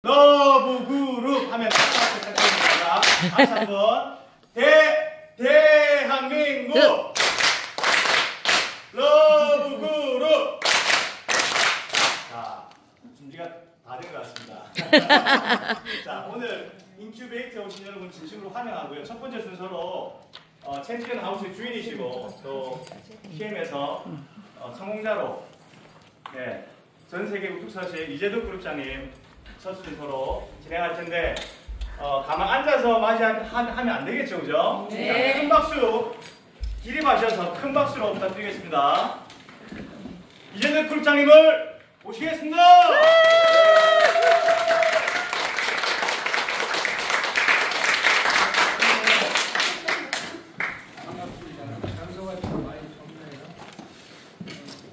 러브 그룹 하면 부탁드립니다. 다시 한번 대한민국 러브 그룹. 자, 준비가 다 된 것 같습니다. 자, 오늘 인큐베이터에 오신 여러분 진심으로 환영하고요. 첫 번째 순서로 챔피언 하우스의 주인이시고 또 PM에서 성공자로 전 세계 우뚝서실 이재덕 그룹장님 첫 순서로 진행할 텐데 가만 앉아서 맞이하면 안 되겠죠, 그죠? 네. 큰 박수 기립하셔서 큰 박수로 부탁드리겠습니다. 이재덕 그룹장님을 모시겠습니다.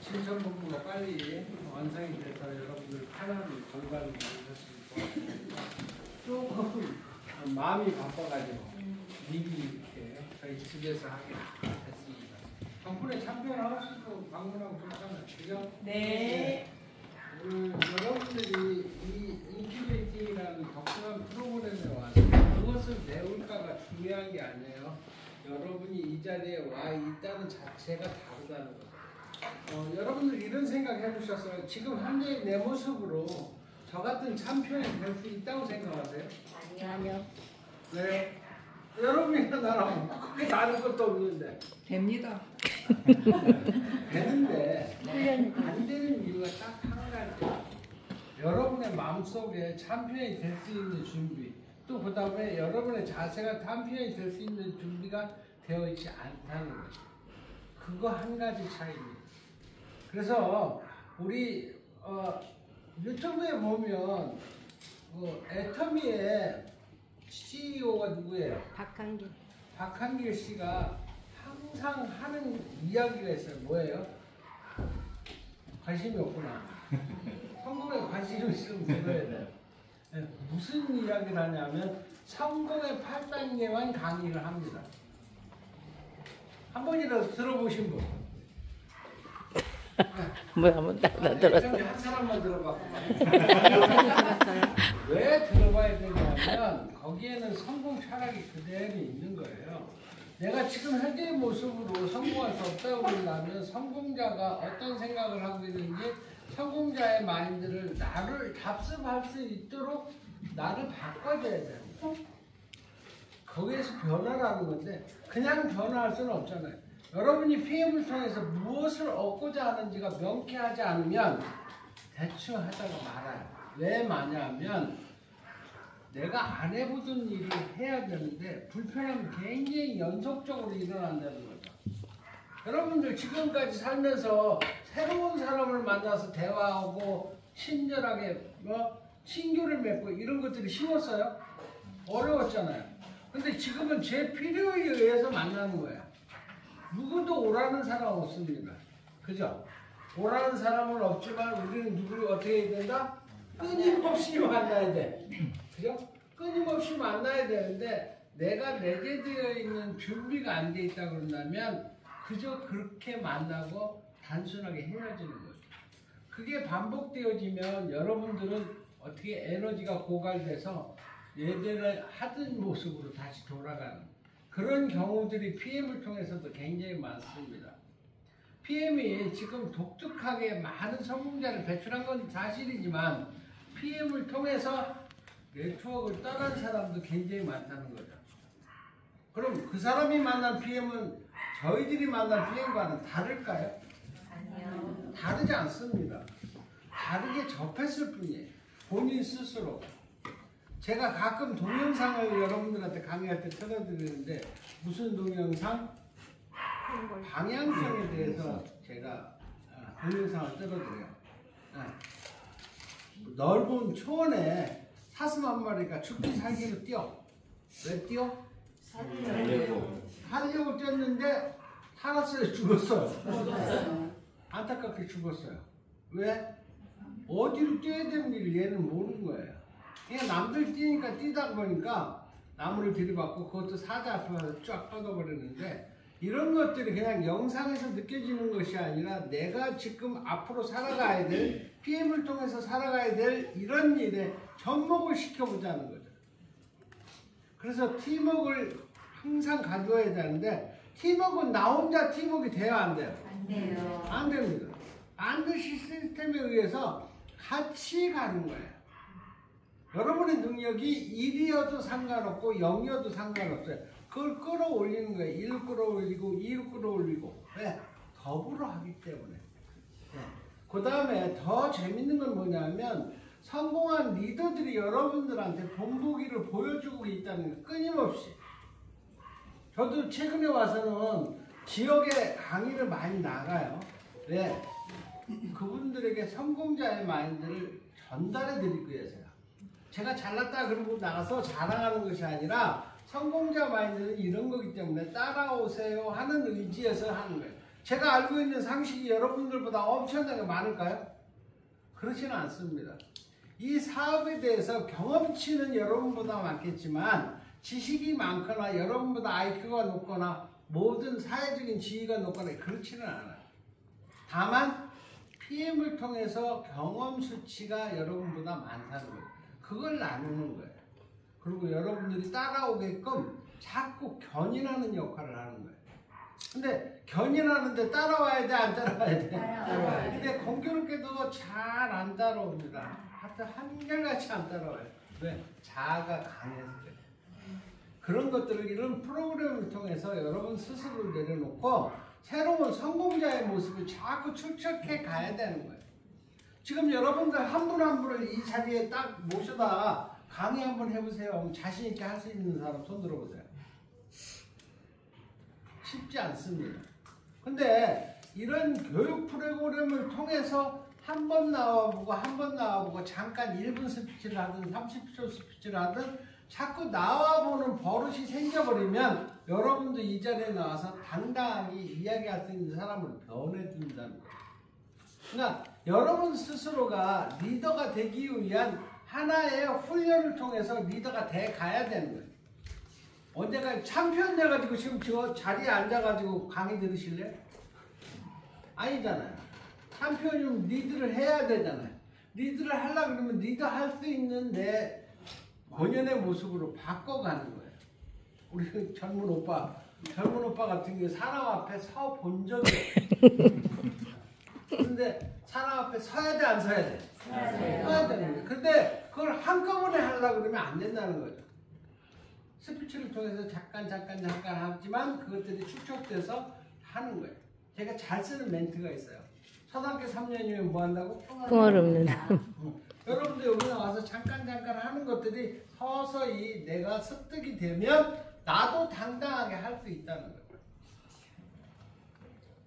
신청본부가 빨리 완성이 돼서 여러분들 편한 공간을 만드셨으면 좋겠습니다. 조금 마음이 바빠가지고 미리 이렇게 저희 집에서 하게 됐습니다. 덕분에 참견 하우스도 방문하고 그렇잖아요. 그죠? 네. 오늘 여러분들이 이 인큐베이팅이라는 독특한 프로그램에 와서 무엇을 배울까가 중요한 게 아니에요. 여러분이 이 자리에 와 있다는 자체가 다르다는 거죠. 여러분들 이런 생각 해보셨어요? 지금 현재의 내 모습으로 저 같은 챔피언이 될 수 있다고 생각하세요? 아니요. 왜요? 여러분이나 나랑 크게 다른 것도 없는데 됩니다. 되는데 안 되는 이유가 딱 한 가지. 여러분의 마음속에 챔피언이 될 수 있는 준비, 또 그 다음에 여러분의 자세가 챔피언이 될 수 있는 준비가 되어 있지 않다는 거죠. 그거 한 가지 차이입니다. 그래서 우리 유튜브에 보면 애터미의 CEO가 누구예요? 박한길 씨가 항상 하는 이야기가 있어요. 뭐예요? 관심이 없구나. 성공에 관심이 있으면 들어야 돼요. 무슨 이야기를 하냐면 성공의 8단계만 강의를 합니다. 한 번이라도 들어보신 분? 뭐야, 뭐 나 들었어. 한 사람만 들어봤고. 왜 들어봐야 되냐면 거기에는 성공 철학이 그대로 있는 거예요. 내가 지금 현재의 모습으로 성공할 수 없다고 그러면 성공자가 어떤 생각을 하고 있는지 성공자의 마인드를 나를 답습할 수 있도록 나를 바꿔줘야 돼요. 거기에서 변화를 하는 건데 그냥 변화할 수는 없잖아요. 여러분이 PM을 통해서 무엇을 얻고자 하는지가 명쾌하지 않으면 대충 하다가 말아요. 왜 마냐면 내가 안 해보던 일을 해야 되는데 불편함이 굉장히 연속적으로 일어난다는 거죠. 여러분들 지금까지 살면서 새로운 사람을 만나서 대화하고 친절하게 친교를 맺고 이런 것들이 쉬웠어요? 어려웠잖아요. 근데 지금은 제 필요에 의해서 만나는 거야. 누구도 오라는 사람 없습니다. 그죠? 오라는 사람은 없지만 우리는 누구를 어떻게 해야 된다? 끊임없이 만나야 돼. 그죠? 끊임없이 만나야 되는데 내가 내재되어 있는 준비가 안 돼 있다 그런다면 그저 그렇게 만나고 단순하게 헤어지는 거죠. 그게 반복되어지면 여러분들은 어떻게 에너지가 고갈돼서 예전에 하던 모습으로 다시 돌아가는 그런 경우들이 PM을 통해서도 굉장히 많습니다. PM이 지금 독특하게 많은 성공자를 배출한 건 사실이지만 PM을 통해서 네트워크를 떠난 사람도 굉장히 많다는 거죠. 그럼 그 사람이 만난 PM은 저희들이 만난 PM과는 다를까요? 아니요. 다르지 않습니다. 다르게 접했을 뿐이에요. 본인 스스로. 제가 가끔 동영상을 여러분들한테 강의할 때 틀어드리는데 무슨 동영상? 방향성에 대해서 제가 동영상을 틀어드려요. 넓은 초원에 사슴 한 마리가 죽기 살기로 뛰어. 왜 뛰어? 살려고 뛰었는데 살았어요? 죽었어요? 안타깝게 죽었어요. 왜? 어디로 뛰어야 되는지 얘는 모르는 거예요. 그냥 남들 뛰니까 뛰다 보니까 나무를 들이받고 그것도 사자 앞에서 쫙 뻗어버렸는데 이런 것들이 그냥 영상에서 느껴지는 것이 아니라 내가 지금 앞으로 살아가야 될 PM을 통해서 살아가야 될 이런 일에 접목을 시켜보자는 거죠. 그래서 팀워크를 항상 가져야 되는데 팀워크는 나 혼자 팀워크가 돼야 안 돼요? 안 돼요. 안 됩니다. 반드시 시스템에 의해서 같이 가는 거예요. 여러분의 능력이 1이어도 상관없고 0이어도 상관없어요. 그걸 끌어올리는 거예요. 1을 끌어올리고 2를 끌어올리고. 왜? 더불어 하기 때문에. 네. 그 다음에 더 재밌는 건 뭐냐면 성공한 리더들이 여러분들한테 본보기를 보여주고 있다는 거 끊임없이. 저도 최근에 와서는 지역에 강의를 많이 나가요. 왜? 그분들에게 성공자의 마인드를 전달해 드리기 위해서요. 제가 잘났다 그러고 나가서 자랑하는 것이 아니라 성공자 마인드는 이런 거기 때문에 따라오세요 하는 의지에서 하는 거예요. 제가 알고 있는 상식이 여러분들보다 엄청나게 많을까요? 그렇지는 않습니다. 이 사업에 대해서 경험치는 여러분보다 많겠지만 지식이 많거나 여러분보다 IQ가 높거나 모든 사회적인 지위가 높거나 그렇지는 않아요. 다만 PM을 통해서 경험 수치가 여러분보다 많다는 거예요. 그걸 나누는 거예요. 그리고 여러분들이 따라오게끔 자꾸 견인하는 역할을 하는 거예요. 근데 견인하는데 따라와야 돼, 안 따라와야 돼? 따라와야 돼. 근데 공교롭게도 잘 안 따라옵니다. 하여튼 한결같이 안 따라와요. 왜? 자아가 강해서 그래요. 그런 것들을 이런 프로그램을 통해서 여러분 스스로 내려놓고 새로운 성공자의 모습을 자꾸 축적해 가야 되는 거예요. 지금 여러분들 한 분 한 분을 이 자리에 딱 모셔다 강의 한번 해보세요. 자신 있게 할 수 있는 사람 손 들어보세요. 쉽지 않습니다. 근데 이런 교육 프로그램을 통해서 한 번 나와보고 한 번 나와보고 잠깐 1분 스피치를 하든 30초 스피치를 하든 자꾸 나와보는 버릇이 생겨버리면 여러분도 이 자리에 나와서 당당하게 이야기할 수 있는 사람을 변해준다는 거예요. 그러니까 여러분 스스로가 리더가 되기 위한 하나의 훈련을 통해서 리더가 돼 가야 되는 거예요. 언제가 챔피언 돼가지고 지금 저 자리에 앉아가지고 강의 들으실래요? 아니잖아요. 챔피언이면 리드를 해야 되잖아요. 리드를 하려고 그러면 리더 할 수 있는 내 본연의 모습으로 바꿔가는 거예요. 우리 그 젊은 오빠 같은 경우 사람 앞에 서 본 적이 없어요. 근데 사람 앞에 서야 돼, 안 서야 돼? 서야 되는 거예요. 근데 그걸 한꺼번에 하려고 그러면 안 된다는 거죠. 스피치를 통해서 잠깐 하지만 그것들이 축적돼서 하는 거예요. 제가 잘 쓰는 멘트가 있어요. 초등학교 3년이면 뭐 한다고? 풍어를 읊는다. 여러분들 여기 나와서 잠깐 하는 것들이 서서히 내가 습득이 되면 나도 당당하게 할 수 있다는 거예요.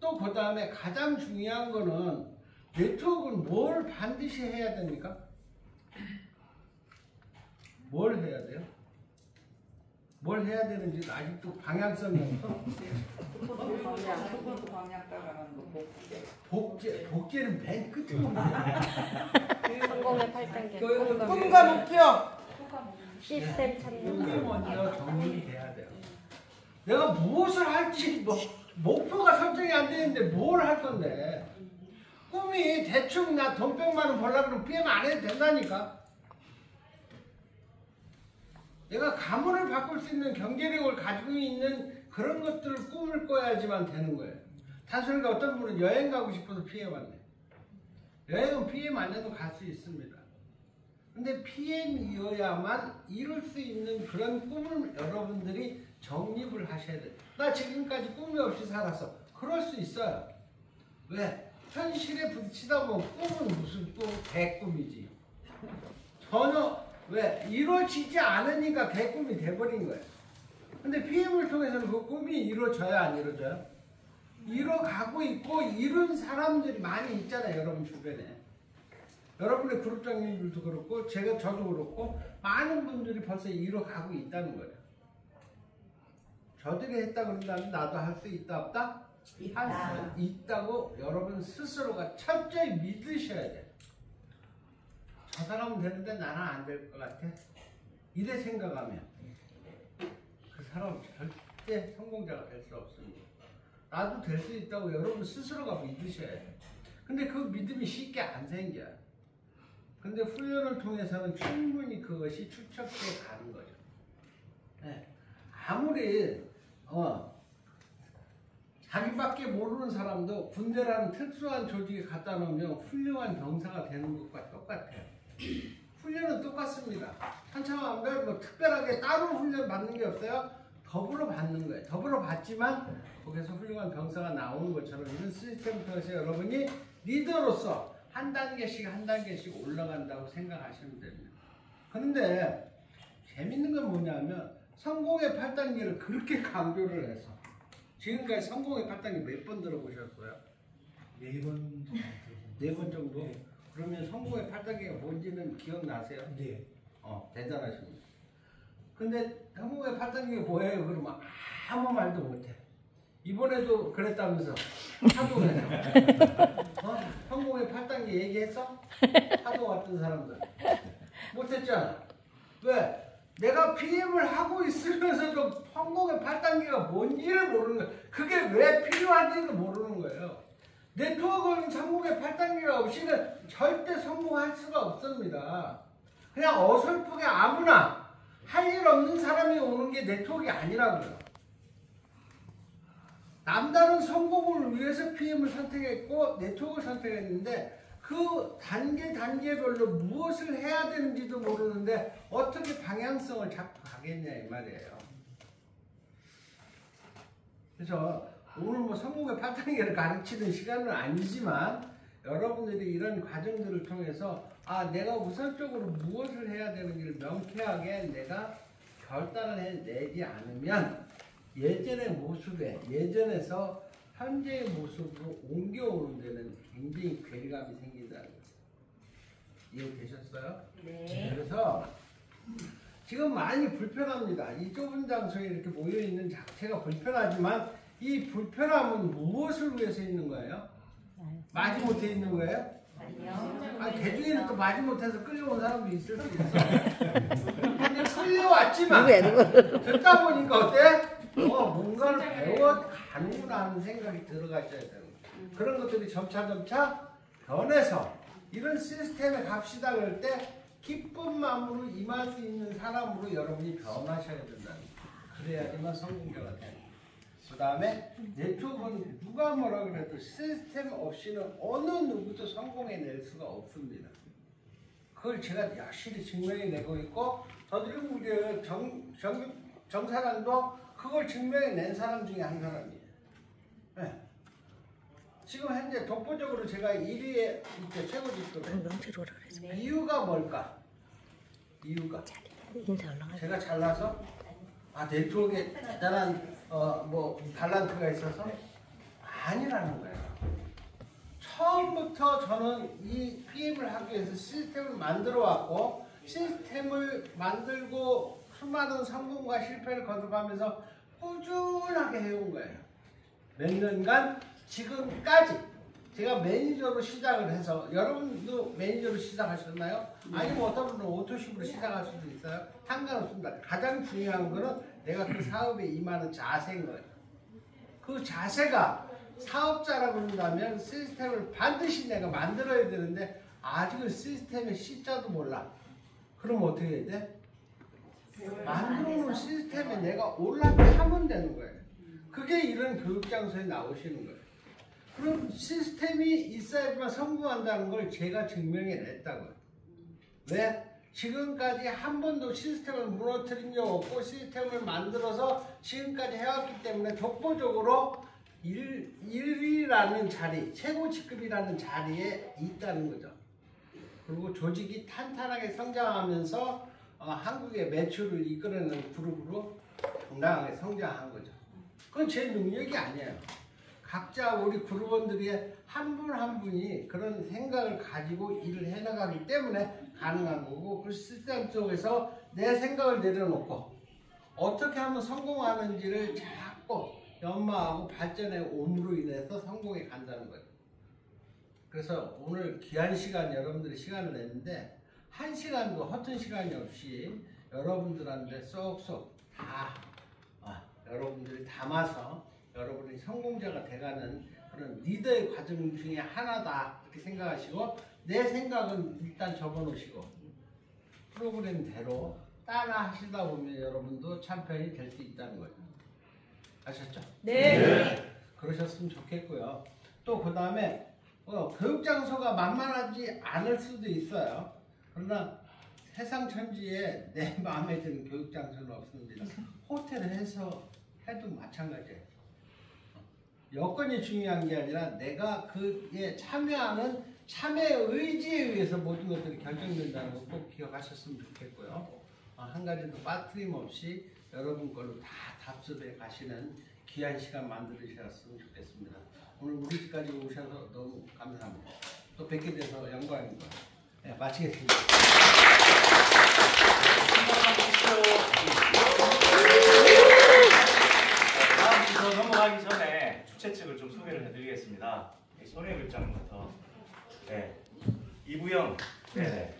또 그 다음에 가장 중요한 거는 네트워크는 뭘 반드시 해야 됩니까? 뭘 해야 돼요? 뭘 해야 되는지 아직도 방향성이 없어. 복제는 맨 끝에 오는데. 성공의 8단계. 꿈과 목표. 시스템 꿈이 찾는 거. 먼저 정립이 돼야 돼요. 내가 무엇을 할지 목표가 설정이 안 되는데 뭘 할 건데. 꿈이 대충 나 돈 100만 원 벌려고 그러면 PM 안 해도 된다니까. 내가 가문을 바꿀 수 있는 경제력을 가지고 있는 그런 것들을 꿈을 꿔야지만 되는 거예요. 단순히 어떤 분은 여행 가고 싶어서 PM 안 돼. 여행은 PM 안 해도 갈 수 있습니다. 근데 PM이어야만 이룰 수 있는 그런 꿈을 여러분들이 정립을 하셔야 돼요. 나 지금까지 꿈이 없이 살았어. 그럴 수 있어요. 왜? 현실에 부딪히다 보면 꿈은 무슨 또 개꿈이지. 전혀 왜? 이루어지지 않으니까 개꿈이 돼버린 거예요. 근데 PM을 통해서는 그 꿈이 이루어져야 안 이루어져요? 이뤄가고 있고 이룬 사람들이 많이 있잖아요. 여러분 주변에. 여러분의 그룹장님들도 그렇고 저도 그렇고 많은 분들이 벌써 이뤄가고 있다는 거예요. 저들이 했다 그런다면 나도 할 수 있다 없다? 할 수 있다고 여러분 스스로가 철저히 믿으셔야 돼요. 저 사람은 되는데 나는 안 될 것 같아. 이래 생각하면 그 사람은 절대 성공자가 될 수 없습니다. 나도 될 수 있다고 여러분 스스로가 믿으셔야 돼요. 근데 그 믿음이 쉽게 안 생겨요. 근데 훈련을 통해서는 충분히 그것이 축적돼 가는 거죠. 네. 아무리 자기밖에 모르는 사람도 군대라는 특수한 조직에 갖다 놓으면 훌륭한 병사가 되는 것과 똑같아요. 훈련은 똑같습니다. 천차만별 뭐 특별하게 따로 훈련 받는 게 없어요. 더불어 받는 거예요. 더불어 받지만 거기서 훌륭한 병사가 나오는 것처럼 이런 시스템을 통해서 여러분이 리더로서 한 단계씩 한 단계씩 올라간다고 생각하시면 됩니다. 그런데 재밌는 건 뭐냐면 성공의 8단계를 그렇게 강조를 해서 지금까지 성공의 8단계 몇 번 들어보셨어요? 4번 정도. 4번 정도? 네. 그러면 성공의 8단계가 뭔지는 기억나세요? 네. 대단하십니다. 근데 성공의 8단계가 뭐예요? 그러면 아무 말도 못해. 이번에도 그랬다면서 하도 그래서 성공의 8단계 얘기했어? 하도 왔던 사람들 못했잖아. 왜? 내가 PM을 하고 있으면서도 성공의 8단계가 뭔지를 모르는 거예요. 그게 왜 필요한지를 모르는 거예요. 네트워크는 성공의 8단계가 없이는 절대 성공할 수가 없습니다. 그냥 어설프게 아무나 할 일 없는 사람이 오는 게 네트워크가 아니라고요. 남다른 성공을 위해서 PM을 선택했고 네트워크를 선택했는데 그 단계별로 무엇을 해야 되는지도 모르는데 어떻게 방향성을 잡고 가겠냐 이 말이에요. 그래서 오늘 뭐 성공의 8단계를 가르치는 시간은 아니지만 여러분들이 이런 과정들을 통해서 내가 우선적으로 무엇을 해야 되는지를 명쾌하게 내가 결단을 해내지 않으면 예전의 모습에 예전에서 현재의 모습으로 옮겨오는 데는 굉장히 괴리감이 생긴다는 거예요. 이해되셨어요? 네. 그래서 지금 많이 불편합니다. 이 좁은 장소에 이렇게 모여있는 자체가 불편하지만 이 불편함은 무엇을 위해서 있는 거예요? 마지못해 있는 거예요? 아니요. 대중에는 또 마지못해서 끌려온 사람도 있을 수 있어. 근데 끌려왔지만 듣다 보니까 어때? 뭔가를 배워가는구나 하는 생각이 들어가셔야 되는 거예요. 그런 것들이 점차 변해서 이런 시스템에 갑시다 그럴 때 기쁜 마음으로 임할 수 있는 사람으로 여러분이 변하셔야 된다는 거예요. 그래야지만 성공자가 되는 거예요. 그 다음에 네트워크는 누가 뭐라 그래도 시스템 없이는 어느 누구도 성공해낼 수가 없습니다. 그걸 제가 확실히 증명해내고 있고 저들이 우리 정 사장도 그걸 증명해낸 사람 중에 한 사람이에요. 네. 지금 현재 독보적으로 제가 1위에 최고 직급에 이유가 뭘까? 이유가 인사 올라가. 제가 잘나서 네트워크에 대단한 달란트가 있어서 아니라는 거예요. 처음부터 저는 이 PM을 하기 위해서 시스템을 만들어 왔고 시스템을 만들고 수많은 성공과 실패를 거듭하면서 꾸준하게 해온 거예요. 몇 년간 지금까지 제가 매니저로 시작을 해서 여러분도 매니저로 시작하셨나요? 아니면 어떤 분은 오토십으로 시작할 수도 있어요. 상관없습니다. 가장 중요한 거는 내가 그 사업에 임하는 자세인 거예요. 그 자세가 사업자라고 한다면 시스템을 반드시 내가 만들어야 되는데 아직은 시스템의 C자도 몰라. 그럼 어떻게 해야 돼? 만들어놓은 시스템에 내가 올라타면 되는 거예요. 그게 이런 교육장소에 나오시는 거예요. 그럼 시스템이 있어야지만 성공한다는 걸 제가 증명해냈다고요. 왜? 지금까지 한 번도 시스템을 무너뜨린 적 없고 시스템을 만들어서 지금까지 해왔기 때문에 독보적으로 1위라는 자리, 최고 직급이라는 자리에 있다는 거죠. 그리고 조직이 탄탄하게 성장하면서 한국의 매출을 이끌어내는 그룹으로 당당하게 성장한 거죠. 그건 제 능력이 아니에요. 각자 우리 그룹원들이 한 분 한 분이 그런 생각을 가지고 일을 해나가기 때문에 가능한 거고 그 시스템 속에서 내 생각을 내려놓고 어떻게 하면 성공하는지를 자꾸 연마하고 발전해 옴으로 인해서 성공에 간다는 거예요. 그래서 오늘 귀한 시간 여러분들이 시간을 냈는데 한 시간도 허튼 시간이 없이 여러분들한테 쏙쏙 다 여러분들이 담아서 여러분이 성공자가 돼가는 그런 리더의 과정 중에 하나다 이렇게 생각하시고 내 생각은 일단 적어놓으시고 프로그램대로 따라 하시다 보면 여러분도 챔피언이 될 수 있다는 거죠. 아셨죠? 네. 그러셨으면 좋겠고요. 또 그 다음에 교육 장소가 만만하지 않을 수도 있어요. 그러나 세상 천지에 내 마음에 드는 교육 장소는 없습니다. 호텔에서 해도 마찬가지예요. 여건이 중요한 게 아니라 내가 그에 참여하는 참여 의지에 의해서 모든 것들이 결정된다는 거 꼭 기억하셨으면 좋겠고요. 한 가지도 빠트림없이 여러분 걸로 다 답습해 가시는 귀한 시간 만들으셨으면 좋겠습니다. 오늘 우리 집까지 오셔서 너무 감사합니다. 또 뵙게 돼서 영광입니다. 네, 마치겠습니다. 다음 순서 넘어가기 전에 주최 측을 좀 소개를 해드리겠습니다. 손해글장부터 네. 이부영 네.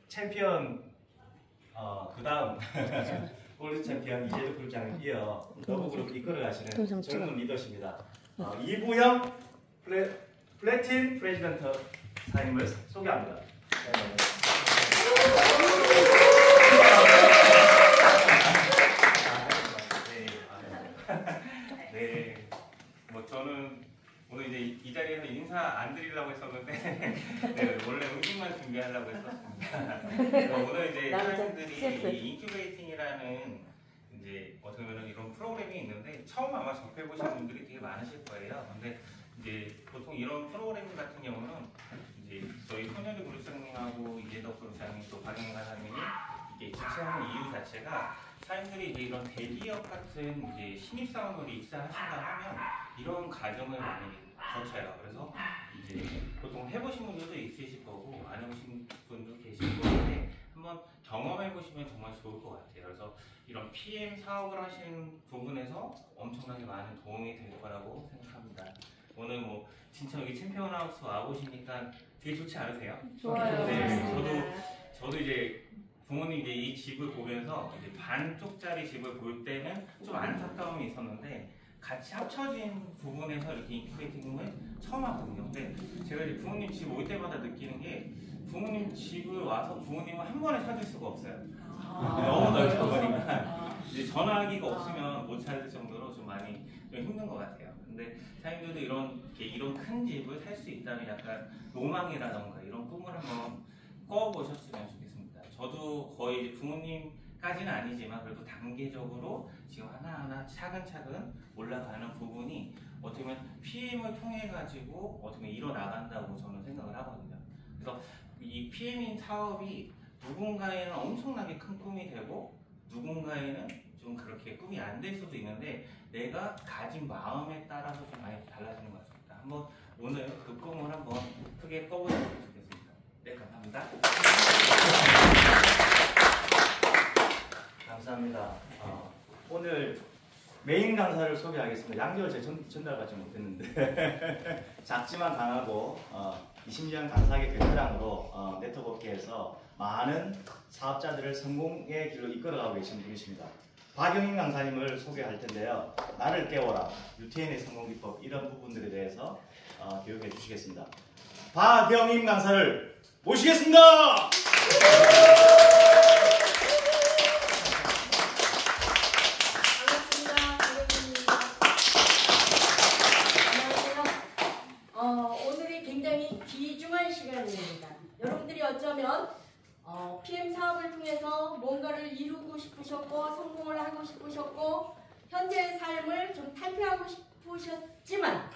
챔피언 그 다음 골드 챔피언 이재도 그룹장을 이어 더블그룹 이끌어가시는 젊은 리더십니다. 이부영 플래틴 프레지던트 사님을 소개합니다. 네, 뭐 저는 오늘 이제 이 자리에서 인사 안 드리려고 했었는데 네, 원래 음식만 준비하려고 했었습니다. 오늘 이제 사람들이 이 인큐베이팅이라는 이제 어떻게 보면 이런 프로그램이 있는데 처음 아마 접해보신 분들이 되게 많으실 거예요. 근데 이제 보통 이런 프로그램 같은 경우는 이제 저희 손현희 그룹장님하고 이재덕 그룹장님 또 박영희 간사님이 이게 주최하는 이유 자체가 사람들이 이제 이런 대기업 같은 이제 신입사원으로 입사하신다 하면 이런 과정을 많이 거쳐요. 그래서 이제 보통 해보신 분들도 있으실 거고 안 해보신 분도 계실 건데 한번 경험해 보시면 정말 좋을 것 같아요. 그래서 이런 PM 사업을 하시는 부분에서 엄청나게 많은 도움이 될 거라고 생각합니다. 오늘 뭐 진짜 여기 챔피언하우스 와 보시니까 되게 좋지 않으세요? 좋아요. 네, 저도 이제 부모님 이제 이 집을 보면서 이제 반쪽짜리 집을 볼 때는 좀 안타까움이 있었는데 같이 합쳐진 부분에서 이렇게 인큐베이팅을 처음 하거든요. 근데 제가 이제 부모님 집 올 때마다 느끼는 게 부모님 집을 와서 부모님을 한 번에 찾을 수가 없어요. 너무 넓다 보니까 이제 전화기가 없으면 못 찾을 정도로 좀 많이 좀 힘든 것 같아요. 근데 사장님들도 이런 큰 집을 살 수 있다는 약간 로망이라던가 이런 꿈을 한번 꿔보셨으면 좋겠습니다. 저도 거의 이제 부모님까지는 아니지만 그래도 단계적으로 지금 하나하나 차근차근 올라가는 부분이 어떻게 보면 PM을 통해 가지고 어떻게 보면 일어나간다고 저는 생각을 하거든요. 그래서 이 PM인 사업이 누군가에는 엄청나게 큰 꿈이 되고 누군가에는 좀 그렇게 꿈이 안 될 수도 있는데 내가 가진 마음에 따라서 좀 많이 달라지는 것 같습니다. 한번 오늘 그 꿈을 한번 크게 꿔보셨으면 좋겠습니다. 네, 감사합니다. 감사합니다. 오늘 메인 강사를 소개하겠습니다. 양지열 제가 전달받지 못했는데 작지만 강하고 20년 강사계 베테랑으로 네트워크 업계에서 많은 사업자들을 성공의 길로 이끌어가고 계신 분이십니다. 박영인 강사님을 소개할 텐데요. 나를 깨워라, UTN의 성공 기법 이런 부분들에 대해서 교육해 주시겠습니다. 박영인 강사를 모시겠습니다. 반갑습니다. 박영민입니다. 안녕하세요. 오늘이 굉장히 귀중한 시간입니다. 여러분들이 어쩌면 PM 사업을 통해서 뭔가를 이루고 싶으셨고 성공을 하고 싶으셨고 현재의 삶을 좀 탈피하고 싶으셨지만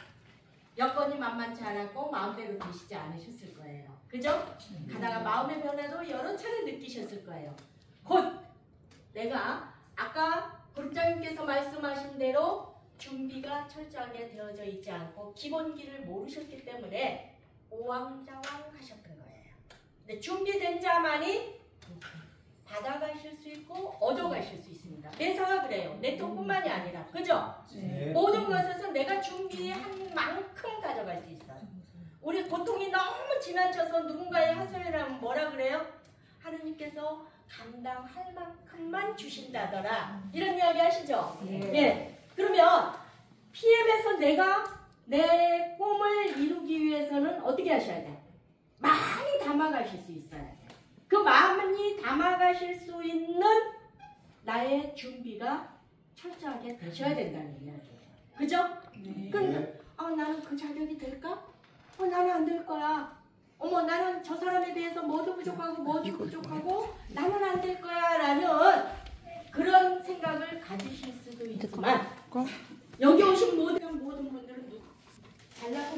여건이 만만치 않았고 마음대로 되시지 않으셨을 거예요. 그죠? 가다가 마음의 변화도 여러 차례 느끼셨을 거예요. 곧 내가 아까 그룹장님께서 말씀하신 대로 준비가 철저하게 되어져 있지 않고 기본기를 모르셨기 때문에 오왕좌왕 하셨던 거예요. 근데 준비된 자만이 받아가실 수 있고 얻어가실 수 있습니다. 매사가 그래요. 네트워크뿐만이 아니라. 그죠? 네. 모든 것에서 내가 준비한 만큼 가져갈 수 있어요. 우리 고통이 너무 지나쳐서 누군가의 하소연을 하면 뭐라 그래요? 하느님께서 감당할 만큼만 주신다더라. 이런 이야기 하시죠? 예. 그러면 PM에서 내가 내 꿈을 이루기 위해서는 어떻게 하셔야 돼? 많이 담아가실 수 있어야 돼. 그 많이 담아가실 수 있는 나의 준비가 철저하게 되셔야 된다는 이야기예요. 그죠? 네. 근데 나는 그 자격이 될까? 나는 안 될 거야. 어머, 나는 저 사람에 비해서 뭐도 부족하고 뭐도 부족하고 나는 안 될 거야 라는 그런 생각을 가지실 수도 있지만 여기 오신 모든 분들은 잘나고